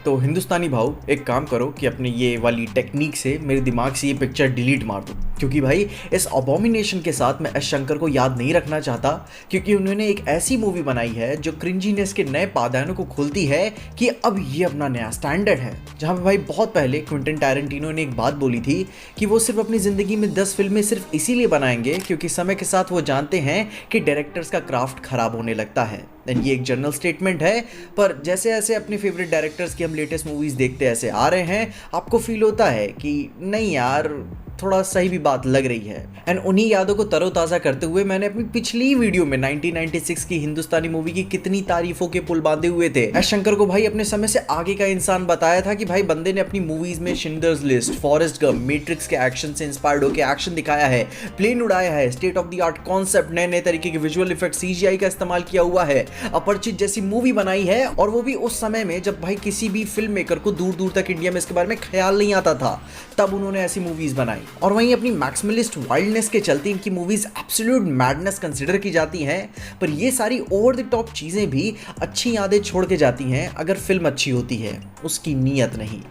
तो हिंदुस्तानी भाऊ एक काम करो कि अपने ये वाली टेक्निक से मेरे दिमाग से ये पिक्चर डिलीट मार दो, क्योंकि भाई इस अबोमिनेशन के साथ मैं एस शंकर को याद नहीं रखना चाहता, क्योंकि उन्होंने एक ऐसी मूवी बनाई है जो क्रिंजीनेस के नए पायदानों को खोलती है कि अब ये अपना नया स्टैंडर्ड है। जहाँ पे भाई बहुत पहले क्विंटन टैरेंटिनो ने एक बात बोली थी कि वो सिर्फ अपनी ज़िंदगी में 10 फिल्में सिर्फ इसीलिए बनाएंगे क्योंकि समय के साथ वो जानते हैं कि डायरेक्टर्स का क्राफ्ट खराब होने लगता है। ये एक जनरल स्टेटमेंट है, पर जैसे जैसे अपने फेवरेट डायरेक्टर्स की हम लेटेस्ट मूवीज़ देखते ऐसे आ रहे हैं, आपको फील होता है कि नहीं यार थोड़ा सही भी बात लग रही है। एंड उन्हीं यादों को तरोताज़ा करते हुए मैंने अपनी पिछली वीडियो में 1996 की हिंदुस्तानी मूवी की कितनी तारीफों के पुल बांधे हुए थे। एस शंकर को भाई अपने समय से आगे का इंसान बताया था कि भाई बंदे ने अपनी मूवीज में Schindler's list, Forrest Gump, matrix के एक्शन से इंस्पायर्ड होकर एक्शन दिखाया है, प्लेन उड़ाया है, state of the art concept, नए नए तरीके के विजुअल इफेक्ट, सीजीआई का इस्तेमाल किया हुआ है, अपरिचित जैसी मूवी बनाई है, और वो भी उस समय में जब भाई किसी भी फिल्म मेकर को दूर दूर तक इंडिया में इसके बारे में ख्याल नहीं आता था, तब उन्होंने ऐसी मूवीज बनाई। और वहीं अपनी मैक्सिमलिस्ट वाइल्डनेस के चलते इनकी मूवीज एब्सोल्यूट मैडनेस कंसीडर की जाती हैं, पर ये सारी ओवर द टॉप चीजें भी अच्छी यादें छोड़ के जाती हैं अगर फिल्म अच्छी होती है, उसकी नीयत नहीं।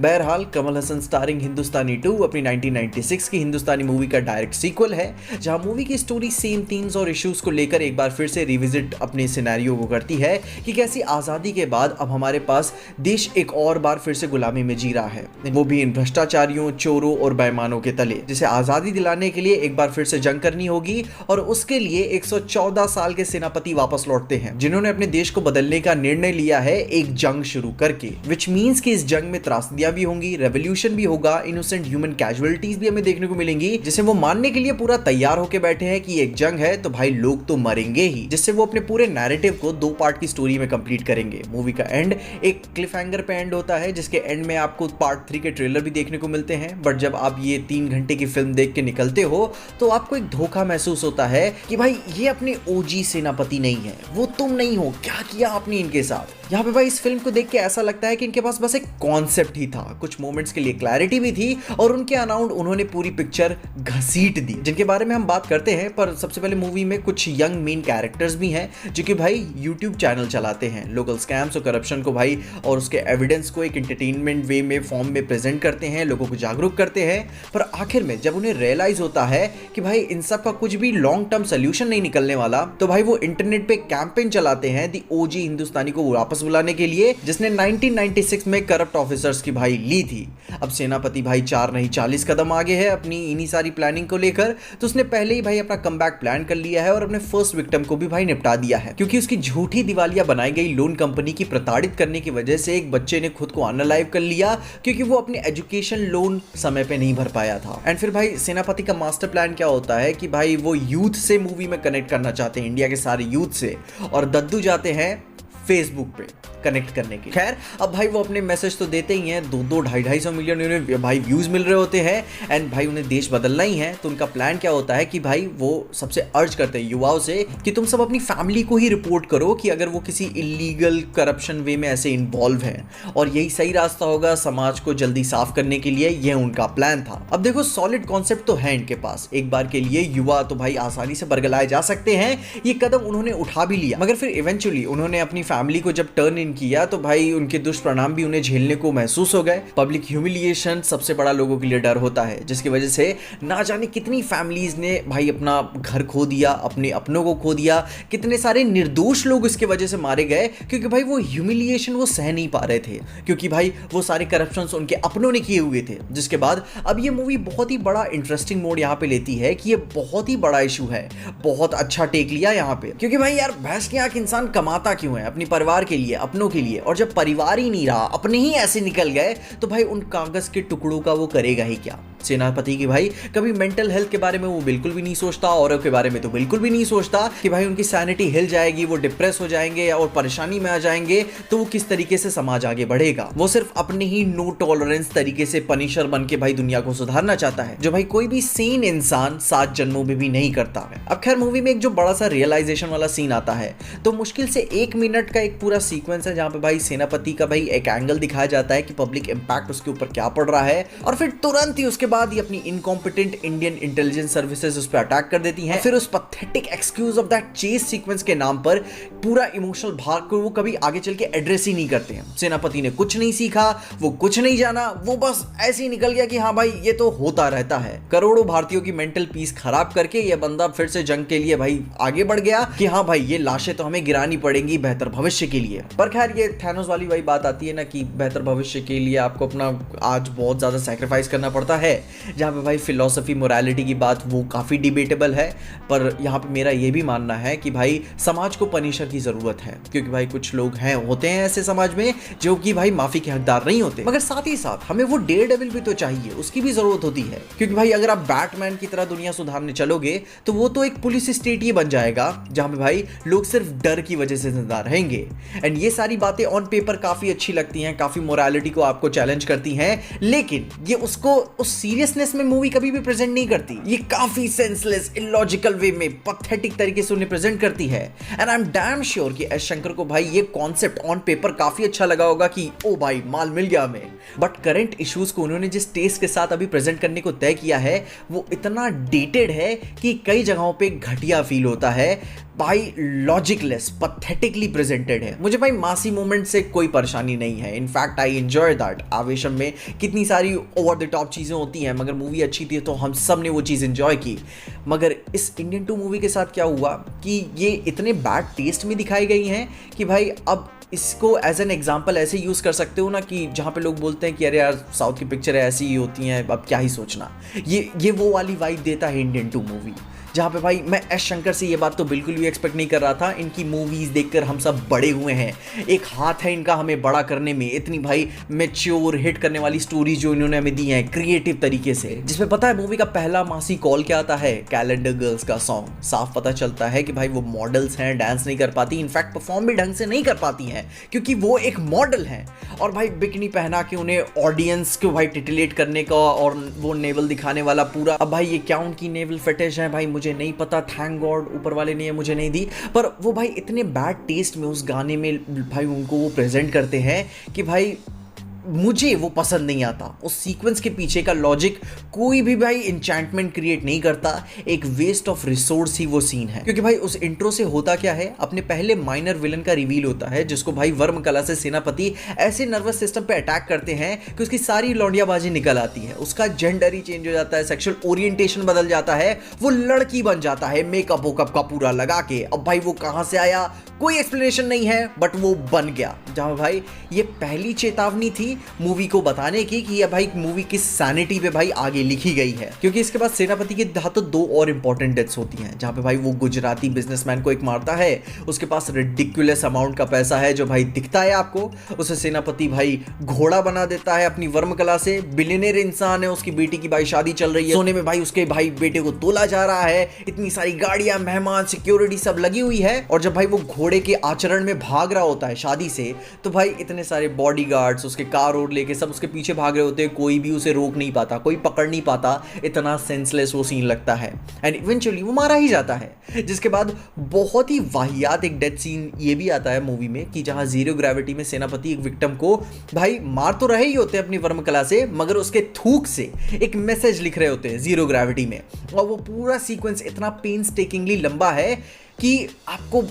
बहरहाल कमल हसन स्टारिंग हिंदुस्तानी 2 अपनी 1996 की हिंदुस्तानी मूवी का डायरेक्ट सीक्वल है, जहां मूवी की स्टोरी सेम थीम्स और इश्यूज को लेकर एक बार फिर से रिविजिट अपने सिनेरियो को करती है कि कैसी आज़ादी के बाद अब हमारे पास देश एक और बार फिर से गुलामी में जी रहा है, वो भी इन भ्रष्टाचारियों, चोरों और बेईमानों के तले, जिसे आज़ादी दिलाने के लिए एक बार फिर से जंग करनी होगी। और उसके लिए 114 साल के सेनापति वापस लौटते हैं, जिन्होंने अपने देश को बदलने का निर्णय लिया है एक जंग शुरू करके, विच मीन्स कि इस जंग में त्रासदियां भी होंगी, रेवोल्यूशन भी होगा, इनोसेंट ह्यूमन कैजुअलिटीज भी हमें देखने को मिलेंगी, जिसे वो मानने के लिए पूरा तैयार होकर बैठे हैं कि एक जंग है तो भाई लोग तो मरेंगे ही, जिससे वो अपने पूरे नैरेटिव को 2 पार्ट की स्टोरी में कंप्लीट करेंगे। मूवी का एंड एक क्लिफ हैंगर पे एंड होता है, जिसके एंड में आपको पार्ट 3 के ट्रेलर भी देखने को मिलते हैं, बट जब आप ये 3 घंटे की फिल्म देख के निकलते हो तो आपको एक धोखा महसूस होता है कि भाई ये अपने ओजी सेनापति नहीं है, वो तुम नहीं हो, क्या किया आपने इनके साथ। यहाँ पे भाई इस फिल्म को देख के ऐसा लगता है कि इनके पास बस एक कॉन्सेप्ट ही था, कुछ मोमेंट्स के लिए क्लैरिटी भी थी, और उनके अराउंड उन्होंने पूरी पिक्चर घसीट दी, जिनके बारे में हम बात करते हैं। पर सबसे पहले मूवी में कुछ यंग मेन कैरेक्टर्स भी हैं जो कि भाई यूट्यूब चैनल चलाते हैं, लोकल स्कैम्स और करप्शन को भाई और उसके एविडेंस को एक एंटरटेनमेंट वे में फॉर्म में प्रेजेंट करते हैं, लोगों को जागरूक करते हैं। पर आखिर में जब उन्हें रियलाइज होता है कि भाई इन सब का कुछ भी लॉन्ग टर्म सोल्यूशन नहीं निकलने वाला, तो भाई वो इंटरनेट पे कैंपेन चलाते हैं दी ओजी हिंदुस्तानी को वापस बुलाने के लिए, जिसने 1996 में करप्ट ऑफिसर्स की भाई ली थी। अब सेनापति भाई 4 नहीं 40 कदम आगे है अपनी इन्हीं सारी प्लानिंग को लेकर, तो उसने पहले ही भाई अपना कमबैक प्लान कर लिया है और अपने फर्स्ट विक्टिम को भी भाई निपटा दिया है, क्योंकि उसकी झूठी दिवालिया बनाई गई लोन कंपनी की प्रताड़ित करने की वजह से एक बच्चे ने खुद को अनअलाइव कर लिया, क्योंकि वो अपने एजुकेशन लोन समय पे नहीं भर पाया था। एंड फिर भाई सेनापति का मास्टर प्लान क्या होता है कि भाई वो यूथ से मूवी में कनेक्ट करना चाहते हैं, इंडिया के सारे यूथ से, और दद्दू जाते हैं फेसबुक पे कनेक्ट करने के। खैर अब भाई वो अपने मैसेज तो देते ही हैं, 2-2 मिलियन उन्हें भाई व्यूज मिल रहे होते हैं, एंड भाई उन्हें देश बदलना ही है। तो उनका प्लान क्या होता है कि भाई वो सबसे अर्ज करते हैं युवाओं से कि तुम सब अपनी फैमिली को ही रिपोर्ट करो कि अगर वो किसी इलीगल करप्शन वे में ऐसे इन्वॉल्व हैं, और यही सही रास्ता होगा समाज को जल्दी साफ करने के लिए। यह उनका प्लान था। अब देखो सॉलिड कॉन्सेप्ट तो है इनके पास, एक बार के लिए युवा तो भाई आसानी से बरगलाए जा सकते हैं, ये कदम उन्होंने उठा भी लिया, मगर फिर इवेंचुअली उन्होंने अपनी फैमिली को जब टर्न इन किया तो भाई उनके दुष्परिणाम भी उन्हें झेलने को महसूस हो गए। पब्लिक ह्यूमिलिएशन सबसे बड़ा लोगों के लिए डर होता है, जिसकी वजह से ना जाने कितनी फैमिलीज ने भाई अपना घर खो दिया, अपने अपनों को खो दिया, कितने सारे निर्दोष लोग इसके वजह से मारे गए, क्योंकि भाई वो ह्यूमिलिएशन वो सह नहीं पा रहे थे, क्योंकि भाई वो सारे करप्शंस उनके अपनों ने किए हुए थे। जिसके बाद अब ये मूवी बहुत ही बड़ा इंटरेस्टिंग मोड यहाँ पे लेती है कि ये बहुत ही बड़ा इशू है, बहुत अच्छा टेक लिया यहाँ पे, क्योंकि भाई यार भैंस की आंख इंसान कमाता क्यों है, अपने परिवार के लिए, अपनों के लिए, और जब परिवार ही नहीं रहा, अपने ही ऐसे निकल गए, तो भाई उन कागज के टुकड़ों का वो करेगा ही क्या। सेनापति की भाई कभी मेंटल हेल्थ के बारे में वो बिल्कुल भी नहीं सोचता, औरों के बारे में तो बिल्कुल भी नहीं सोचता कि भाई उनकी सैनिटी हिल जाएगी, वो डिप्रेस हो जाएंगे और परेशानी में आ जाएंगे, तो वो किस तरीके से समाज आगे बढ़ेगा। वो सिर्फ अपने ही नो टॉलरेंस तरीके से पनिशर बन के भाई दुनिया को सुधारना चाहता है, जो भाई कोई भी सेन इंसान 7 जन्मों में भी नहीं करता है। अब खैर मूवी में एक जो बड़ा सा रियलाइजेशन वाला सीन आता है, तो मुश्किल से 1 मिनट का एक पूरा सीक्वेंस है जहां पे भाई सेनापति का भाई एक एंगल दिखाया जाता है कि पब्लिक इंपैक्ट उसके ऊपर क्या पड़ रहा है, और फिर तुरंत ही उसके बाद ये अपनी इनकॉम्पिटेंट इंडियन इंटेलिजेंस सर्विसेज उस पर अटैक कर देती हैं। फिर उस pathetic excuse of that chess sequence के नाम पर पूरा इमोशनल भाग को वो कभी आगे चल के एड्रेस ही नहीं करते हैं। सेनापति ने कुछ नहीं सीखा, वो कुछ नहीं जाना, वो बस ऐसे ही निकल गया कि हाँ भाई ये तो होता रहता है। करोड़ों भारतीयों की मेंटल पीस खराब करके ये बंदा फिर से जंग के लिए भाई आगे बढ़ गया कि हाँ भाई ये लाशें तो हमें गिरानी पड़ेंगी बेहतर भविष्य के लिए। पर खैर ये थैनोस वाली वही बात आती है ना कि बेहतर भविष्य के लिए आपको अपना आज बहुत ज्यादा सैक्रिफाइस करना पड़ता है, जहाँ पे भाई फिलॉसफी मोरालिटी की बात वो काफी डिबेटेबल है। पर यहाँ पे मेरा ये भी मानना है कि भाई समाज को पनिशर की जरूरत है, क्योंकि भाई कुछ लोग हैं होते हैं ऐसे समाज में जो कि भाई माफी के हकदार नहीं होते। मगर साथ ही साथ हमें वो डेयरडेविल भी तो चाहिए, उसकी भी जरूरत होती है। क्योंकि भाई अगर आप बैटमैन की तरह दुनिया सुधारने चलोगे तो वो तो एक पुलिस स्टेट ही बन जाएगा, जहां पे भाई लोग सिर्फ डर की वजह से जिंदा रहेंगे। एंड ये सारी बातें ऑन पेपर काफी अच्छी लगती हैं, काफी मोरालिटी को आपको चैलेंज करती हैं, लेकिन ये उसको उस सीरियसनेस में मूवी कभी भी प्रेजेंट नहीं करती। ये काफी सेंसलेस इलॉजिकल वे में पैथेटिक तरीके से उन्हें प्रेजेंट करती है। And I am damn sure कि एस शंकर को भाई ये कॉन्सेप्ट ऑन पेपर काफी अच्छा लगा होगा कि ओ भाई माल मिल गया हमें। बट करंट इश्यूज को उन्होंने जिस टेस्ट के साथ अभी प्रेजेंट करने को तय किया है वो इतना डेटेड है कि कई जगहों पे घटिया फील होता है भाई, लॉजिकलेस पैथेटिकली प्रेजेंटेड है। मुझे भाई मासी मोमेंट से कोई परेशानी नहीं है, in fact I enjoy that. Aavesham में कितनी सारी ओवर द टॉप चीज़ें होती हैं, मगर मूवी अच्छी थी तो हम सब ने वो चीज़ एंजॉय की। मगर इस इंडियन 2 मूवी के साथ क्या हुआ कि ये इतने बैड टेस्ट में दिखाई गई हैं कि भाई अब इसको एज एन एग्जाम्पल ऐसे यूज़ कर सकते हो ना कि जहाँ पे लोग बोलते हैं कि अरे यार साउथ की पिक्चर ऐसी ही होती हैं, अब क्या ही सोचना। ये वो वाली वाइब देता है इंडियन 2 मूवी, जहाँ पे भाई मैं एस शंकर से ये बात तो बिल्कुल भी एक्सपेक्ट नहीं कर रहा था। इनकी मूवीज़ देखकर हम सब बड़े हुए हैं, एक हाथ है इनका हमें बड़ा करने में। इतनी भाई मैच्योर हिट करने वाली स्टोरीज जो इन्होंने हमें दी हैं क्रिएटिव तरीके से, जिसमें पता है मूवी का पहला मासी कॉल क्या आता है, कैलेंडर गर्ल्स का सॉन्ग। साफ पता चलता है कि भाई वो मॉडल्स हैं, डांस नहीं कर पाती, इनफैक्ट परफॉर्म भी ढंग से नहीं कर पाती हैं क्योंकि वो एक मॉडल हैं। और भाई बिकनी पहना के उन्हें ऑडियंस को भाई टिटिलेट करने का और वो नेवल दिखाने वाला पूरा। अब भाई ये क्या उनकी नेवल फिटिश है भाई मुझे नहीं पता, थैंक गॉड ऊपर वाले ने मुझे नहीं दी। पर वो भाई इतने बैड टेस्ट में उस गाने में भाई उनको वो प्रेजेंट करते हैं कि भाई मुझे वो पसंद नहीं आता। उस सीक्वेंस के पीछे का लॉजिक कोई भी भाई इंचैंटमेंट क्रिएट नहीं करता, एक वेस्ट ऑफ रिसोर्स ही वो सीन है। क्योंकि भाई उस इंट्रो से होता क्या है, अपने पहले माइनर विलन का रिवील होता है जिसको भाई वर्म कला से सेनापति ऐसे नर्वस सिस्टम पे अटैक करते हैं कि उसकी सारी लौंडियाबाजी निकल आती है, उसका जेंडर ही चेंज हो जाता है, सेक्सुअल ओरिएंटेशन बदल जाता है, वो लड़की बन जाता है मेकअप वोकअप का पूरा लगा के। अब भाई वो कहां से आया कोई एक्सप्लेनेशन नहीं है, बट वो बन गया। जहां भाई ये पहली चेतावनी थी मूवी को बताने की कि ये भाई मूवी किस सैनिटी पे भाई आगे लिखी गई है। क्योंकि इसके बाद सेनापति के हाथों 2 और इंपॉर्टेंट डेथ्स होती हैं, जहां पे भाई वो गुजराती बिजनेसमैन को एक मारता है, उसके पास रिडिकुलस अमाउंट का पैसा है जो भाई दिखता है आपको, उसे सेनापति भाई घोड़ा बना देता है अपनी वर्म कला से। बिलियनेयर इंसान है, उसकी बेटी की भाई शादी चल रही है, सोने में भाई उसके भाई बेटे को तोला जा रहा है, इतनी सारी गाड़ियां, मेहमान, सिक्योरिटी सब लगी हुई है। और जब भाई वो घोड़े के आचरण में भाग रहा होता है शादी से, तो भाई इतने सारे बॉडीगार्ड्स उसके कार और लेके सब उसके पीछे भाग रहे होते हैं, कोई भी उसे रोक नहीं पाता, कोई पकड़ नहीं पाता। इतना सेंसलेस वो सीन लगता है एंड इवेंचुअली वो मारा ही जाता है। जिसके बाद बहुत ही वाहियात एक डेथ सीन ये भी आता है मूवी में कि जहां जीरो ग्रेविटी में सेनापति एक विक्टिम को भाई मार तो रहे ही होते हैं अपनी वर्म कला से, मगर उसके थूक से एक मैसेज लिख रहे होते हैं जीरो ग्रेविटी में। और वो पूरा सीक्वेंस इतना पेन्सटेकिंगली लंबा है कि आपको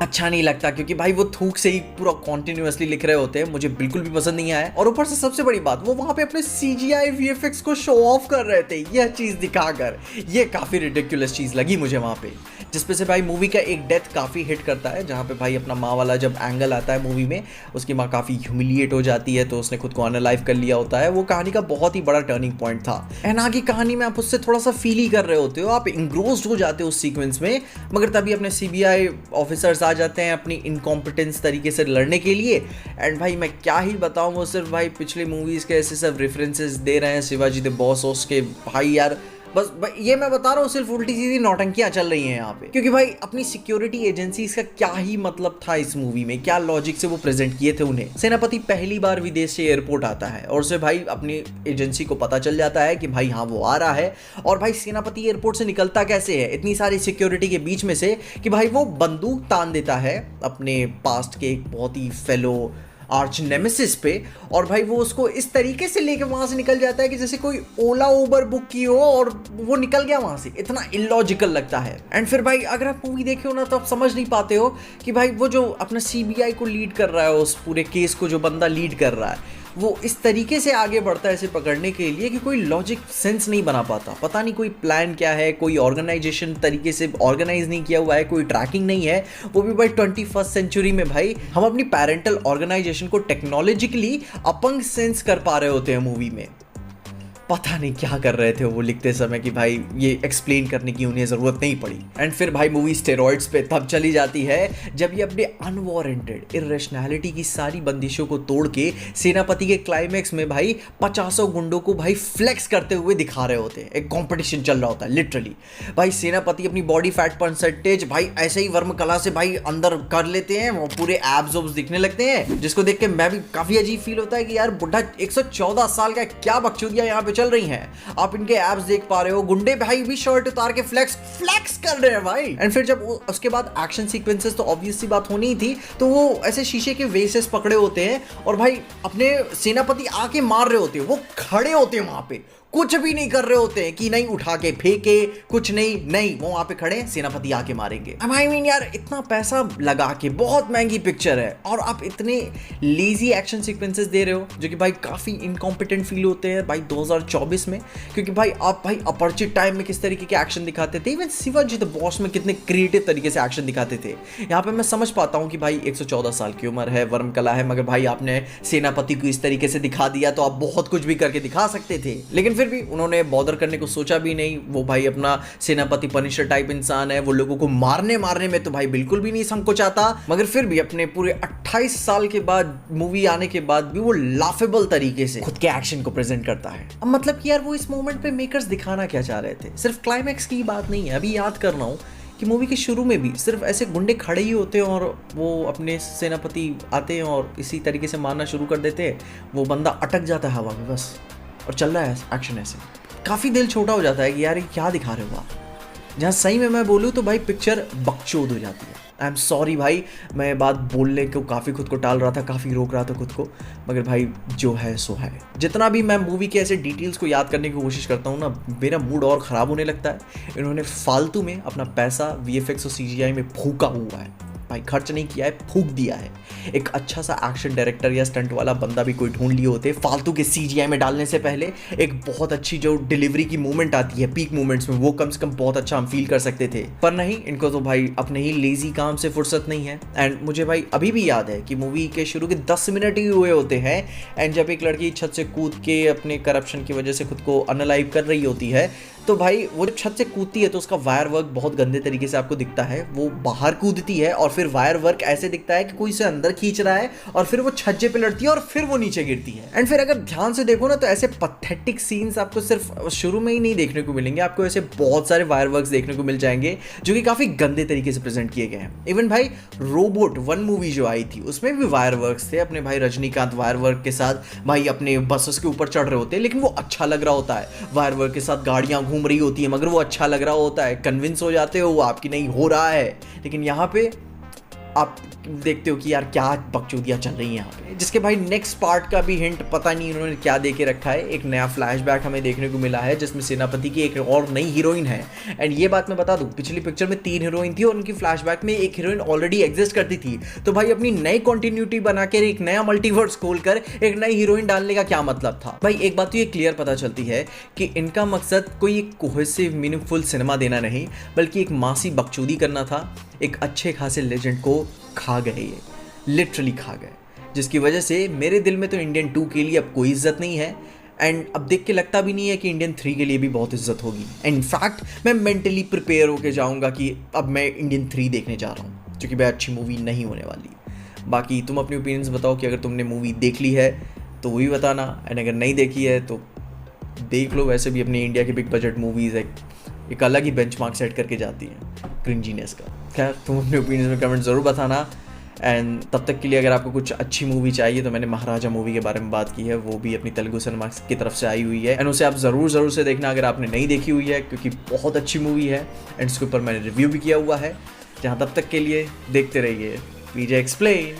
अच्छा नहीं लगता, क्योंकि भाई वो थूक से ही पूरा कॉन्टिन्यूअसली लिख रहे होते हैं, मुझे बिल्कुल भी पसंद नहीं आया। और ऊपर से सबसे बड़ी बात, वो वहां पे अपने CGI VFX को शो ऑफ कर रहे थे यह चीज दिखाकर, ये काफी रिडिकुलस चीज लगी मुझे वहां पे। जिसपे से भाई मूवी का एक डेथ काफी हिट करता है, जहां पे भाई अपना माँ वाला जब एंगल आता है मूवी में, उसकी माँ काफी ह्यूमिलिएट हो जाती है, तो उसने खुद को अनलाइव कर लिया होता है। वो कहानी का बहुत ही बड़ा टर्निंग पॉइंट था एंड आगे कहानी में आप उससे थोड़ा सा फील ही कर रहे होते हो, आप इंग्रोस्ड हो जाते हो उस सीक्वेंस में। मगर तभी अपने CBI ऑफिसर्स आ जाते हैं अपनी इनकॉम्पिटेंस तरीके से लड़ने के लिए। एंड भाई मैं क्या ही बताऊं, वो सिर्फ भाई पिछले मूवीज के ऐसे सब रेफरेंसेस दे रहे हैं, शिवाजी द बॉस के भाई यार बस ये मैं बता रहा हूँ, सिर्फ उल्टी सीधी नौटंकियां चल रही हैं यहाँ पे। क्योंकि भाई अपनी सिक्योरिटी एजेंसीज का क्या ही मतलब था इस मूवी में, क्या लॉजिक से वो प्रेजेंट किए थे उन्हें। सेनापति पहली बार विदेश से एयरपोर्ट आता है और उसे भाई अपनी एजेंसी को पता चल जाता है कि भाई हाँ वो आ रहा है। और भाई सेनापति एयरपोर्ट से निकलता कैसे है इतनी सारी सिक्योरिटी के बीच में से, कि भाई वो बंदूक तान देता है अपने पास्ट के एक बहुत ही फेलो आर्च नेमेसिस पे, और भाई वो उसको इस तरीके से लेके वहां से निकल जाता है कि जैसे कोई ओला उबर बुक की हो और वो निकल गया वहां से। इतना इलॉजिकल लगता है। एंड फिर भाई अगर आप मूवी देखे हो ना तो आप समझ नहीं पाते हो कि भाई वो जो अपना सीबीआई को लीड कर रहा है, उस पूरे केस को जो बंदा लीड कर रहा है, वो इस तरीके से आगे बढ़ता है इसे पकड़ने के लिए कि कोई लॉजिक सेंस नहीं बना पाता। पता नहीं कोई प्लान क्या है, कोई ऑर्गेनाइजेशन तरीके से ऑर्गेनाइज नहीं किया हुआ है, कोई ट्रैकिंग नहीं है। वो भी भाई 21st सेंचुरी में भाई हम अपनी पेरेंटल ऑर्गेनाइजेशन को टेक्नोलॉजिकली अपंग सेंस कर पा रहे होते हैं मूवी में। पता नहीं क्या कर रहे थे वो लिखते समय कि भाई ये एक्सप्लेन करने की उन्हें ज़रूरत नहीं पड़ी। एंड फिर भाई मूवी स्टेरॉइड्स पे तब चली जाती है जब ये अपने अनवारंटेड इरेशनैलिटी की सारी बंदिशों को तोड़ के सेनापति के क्लाइमैक्स में भाई 50 गुंडों को भाई फ्लेक्स करते हुए दिखा रहे होते हैं। एक कॉम्पिटिशन चल रहा होता है लिटरली। भाई सेनापति अपनी बॉडी फैट परसेंटेज भाई ऐसे ही वर्म कला से भाई अंदर कर लेते हैं, वो पूरे एब्स ऑब्स दिखने लगते हैं, जिसको देख के मैं भी काफ़ी अजीब फील होता है कि यार बुढ़ा 114 साल का क्या बकचोदियाँ यहाँ पे चल रही हैं। आप इनके एब्स देख पा रहे हो, गुंडे भाई भी शर्ट उतार के फ्लेक्स कर रहे हैं भाई। एंड फिर जब उसके बाद एक्शन सीक्वेंसेस तो ऑब्वियस सी बात होनी ही थी, तो वो ऐसे शीशे के वेसेस पकड़े होते हैं और भाई अपने सेनापति आके मार रहे होते हैं। वो खड़े होते हैं वहां पे, कुछ भी नहीं कर रहे होते हैं कि नहीं उठा के फेंके, कुछ नहीं वो वहां पे खड़े हैं, सेनापति आके मारेंगे। आई मीन यार इतना पैसा लगा के, बहुत महंगी पिक्चर है और आप इतने लेजी एक्शन सीक्वेंसेस दे रहे हो जो कि भाई काफी इनकॉम्पिटेंट फील होते हैं भाई 2024 में। क्योंकि भाई आप भाई अपरिचित टाइम में किस तरीके के एक्शन दिखाते थे, इवन शिवाजी द बॉस में कितने क्रिएटिव तरीके से एक्शन दिखाते थे। यहाँ पे मैं समझ पाता हूँ कि भाई 114 साल की उम्र है, वर्म कला है, मगर भाई आपने सेनापति को इस तरीके से दिखा दिया तो आप बहुत कुछ भी करके दिखा सकते थे। लेकिन फिर भी उन्होंने बॉदर करने को सोचा भी नहीं। वो भाई अपना सेनापति पनिशर टाइप इंसान है, वो लोगों को मारने में तो भाई बिल्कुल भी नहीं संकोचाता। मगर फिर भी अपने पूरे 28 साल के बाद मूवी आने के बाद भी वो लाफेबल तरीके से खुद के एक्शन को प्रेजेंट करता है। अब मतलब कि यार वो इस मोमेंट पे मेकर्स दिखाना क्या चाह रहे थे, सिर्फ क्लाइमैक्स की बात नहीं है। अभी याद कर रहा हूँ कि मूवी के शुरू में भी सिर्फ ऐसे गुंडे खड़े ही होते हैं और वो अपने सेनापति आते हैं और इसी तरीके से मारना शुरू कर देते हैं। वो बंदा अटक जाता है हवा में बस, और चल रहा है एक्शन ऐसे। काफ़ी दिल छोटा हो जाता है कि यार ये क्या दिखा रहे हो आप। जहाँ सही में मैं बोलूँ तो भाई पिक्चर बकचोद हो जाती है। आई एम सॉरी भाई, मैं बात बोलने को काफ़ी खुद को टाल रहा था, काफ़ी रोक रहा था खुद को, मगर भाई जो है सो है। जितना भी मैं मूवी के ऐसे डिटेल्स को याद करने की कोशिश करता हूँ ना, मेरा मूड और ख़राब होने लगता है। इन्होंने फालतू में अपना पैसा VFX और CGI में फूका हुआ है भाई, खर्च नहीं किया है, फूक दिया है। एक अच्छा सा एक्शन डायरेक्टर या स्टंट वाला बंदा भी कोई ढूंढ लिए होते फालतू के CGI में डालने से पहले। एक बहुत अच्छी जो डिलीवरी की मूवमेंट आती है पीक मूवमेंट्स में, वो कम से कम बहुत अच्छा हम फील कर सकते थे। पर नहीं, इनको तो भाई अपने ही लेजी काम से फुर्सत नहीं है। एंड मुझे भाई अभी भी याद है कि मूवी के शुरू के 10 मिनट ही हुए होते हैं एंड जब एक लड़की छत से कूद के अपने करप्शन की वजह से खुद को अनलाइव कर रही होती है, तो भाई वो जब छत से कूदती है तो उसका वायर वर्क बहुत गंदे तरीके से आपको दिखता है। वो बाहर कूदती है और फिर वायर वर्क ऐसे दिखता है कि कोई इसे अंदर खींच रहा है और फिर वो छज्जे पे लड़ती है और फिर वो नीचे गिरती है। एंड फिर अगर ध्यान से देखो ना तो ऐसे पथेटिक सीन्स आपको सिर्फ शुरू में ही नहीं देखने को मिलेंगे, आपको ऐसे बहुत सारे वायर वर्क्स देखने को मिल जाएंगे जो कि काफी गंदे तरीके से प्रेजेंट किए गए हैं। इवन भाई रोबोट 1 मूवी जो आई थी उसमें भी वायर वर्क्स थे। अपने भाई रजनीकांत वायर वर्क के साथ भाई अपने बसेस के ऊपर चढ़ रहे होते हैं, लेकिन वो अच्छा लग रहा होता है। वायर वर्क के साथ गाड़ियां घूम रही होती है मगर वो अच्छा लग रहा होता है, कन्विंस हो जाते हो वो आपकी नहीं हो रहा है। लेकिन यहाँ पे आप देखते हो कि यार क्या बकचोदियाँ चल रही हैं यहाँ पे, जिसके भाई नेक्स्ट पार्ट का भी हिंट पता नहीं इन्होंने क्या दे के रखा है। एक नया फ्लैशबैक हमें देखने को मिला है जिसमें सेनापति की एक और नई हीरोइन है। एंड ये बात मैं बता दूं, पिछली पिक्चर में 3 हीरोइन थी और उनकी फ्लैशबैक में एक हीरोइन ऑलरेडी एग्जिस्ट करती थी। तो भाई अपनी नई कंटिन्यूटी बना कर एक नया मल्टीवर्स खोलकर एक नई हीरोइन डालने का क्या मतलब था। भाई एक बात तो ये क्लियर पता चलती है कि इनका मकसद कोई एक कोहेसिव मीनिंगफुल सिनेमा देना नहीं, बल्कि एक मासी बकचोदी करना था। एक अच्छे खासे लेजेंड को खा गए, ये लिटरली खा गए, जिसकी वजह से मेरे दिल में तो इंडियन 2 के लिए अब कोई इज्जत नहीं है। एंड अब देख के लगता भी नहीं है कि इंडियन 3 के लिए भी बहुत इज्जत होगी। एंड इनफैक्ट मैं मेंटली प्रिपेयर होकर जाऊंगा कि अब मैं इंडियन 3 देखने जा रहा हूँ, क्योंकि वह अच्छी मूवी नहीं होने वाली। बाकी तुम अपनी ओपिनियंस बताओ कि अगर तुमने मूवी देख ली है तो वो भी बताना, एंड अगर नहीं देखी है तो देख लो। वैसे भी अपनी इंडिया की बिग बजट मूवीज़ एक अलग ही बेंचमार्क सेट करके जाती हैं क्रिंजीनेस का। खैर तुम अपने ओपिनियंस में कमेंट ज़रूर बताना। एंड तब तक के लिए अगर आपको कुछ अच्छी मूवी चाहिए तो मैंने महाराजा मूवी के बारे में बात की है, वो भी अपनी तेलुगु सिनेमा की तरफ से आई हुई है एंड उसे आप ज़रूर से देखना अगर आपने नहीं देखी हुई है, क्योंकि बहुत अच्छी मूवी है एंड इसके ऊपर मैंने रिव्यू भी किया हुआ है। जहाँ तब तक के लिए देखते रहिए PJ एक्सप्लेन।